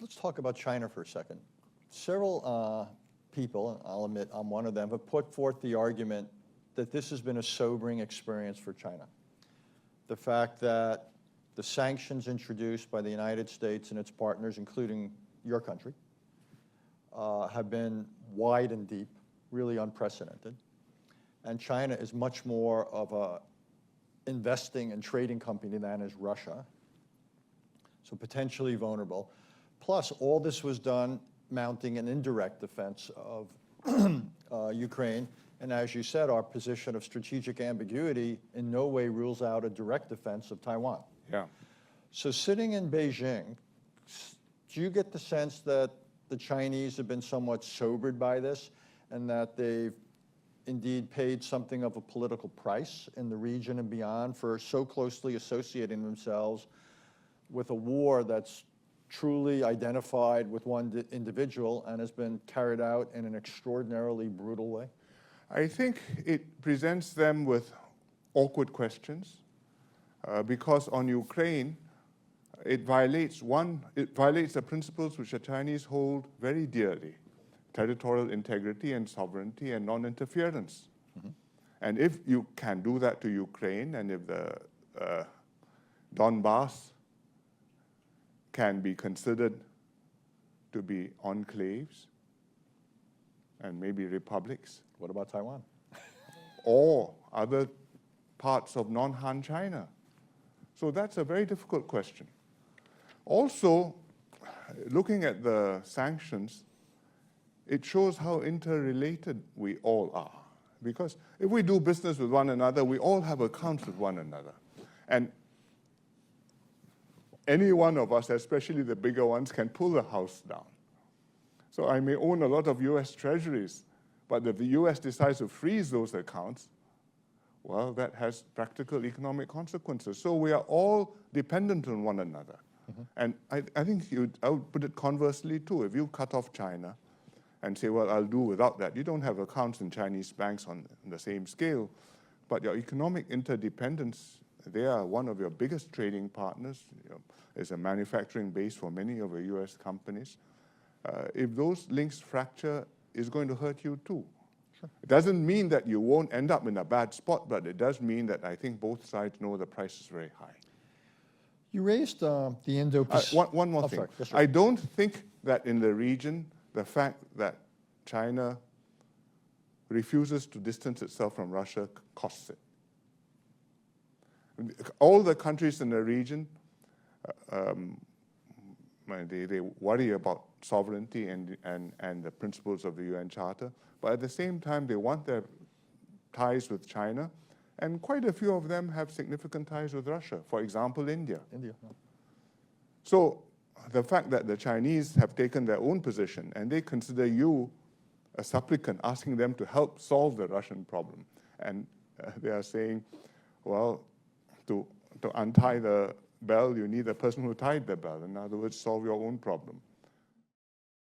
let's talk about China for a second. Several people, and I'll admit I'm one of them, have put forth the argument that this has been a sobering experience for China. The fact that the sanctions introduced by the United States and its partners, including your country, have been wide and deep, really unprecedented. And China is much more of a investing and trading company than is Russia, so potentially vulnerable. Plus, all this was done mounting an indirect defense of Ukraine. And as you said, our position of strategic ambiguity in no way rules out a direct defense of Taiwan. Yeah. So sitting in Beijing, do you get the sense that the Chinese have been somewhat sobered by this and that they've indeed paid something of a political price in the region and beyond for so closely associating themselves with a war that's truly identified with one individual and has been carried out in an extraordinarily brutal way? I think it presents them with awkward questions because on Ukraine, it violates the principles which the Chinese hold very dearly: territorial integrity and sovereignty and non-interference. Mm-hmm. And if you can do that to Ukraine, and if the Donbass can be considered to be enclaves and maybe republics. What about Taiwan? Or other parts of non-Han China. So that's a very difficult question. Also, looking at the sanctions, it shows how interrelated we all are. Because if we do business with one another, we all have accounts with one another. And any one of us, especially the bigger ones, can pull the house down. So I may own a lot of US treasuries, but if the US decides to freeze those accounts, well, that has practical economic consequences. So we are all dependent on one another. Mm-hmm. And I think I would put it conversely too. If you cut off China and say, well, I'll do without that, you don't have accounts in Chinese banks on the same scale, but your economic interdependence, they are one of your biggest trading partners. There's a manufacturing base for many of the US companies. If those links fracture, it's going to hurt you too. Sure. It doesn't mean that you won't end up in a bad spot, but it does mean that I think both sides know the price is very high. You raised the Indo-Pacific. One more thing. Sorry. Yes, sir. I don't think that in the region, the fact that China refuses to distance itself from Russia costs it. All the countries in the region, they worry about sovereignty and the principles of the UN Charter, but at the same time, they want their ties with China, and quite a few of them have significant ties with Russia. For example, India. Yeah. So the fact that the Chinese have taken their own position and they consider you a supplicant, asking them to help solve the Russian problem, and they are saying, well, to untie the bell, you need the person who tied the bell. In other words, solve your own problem.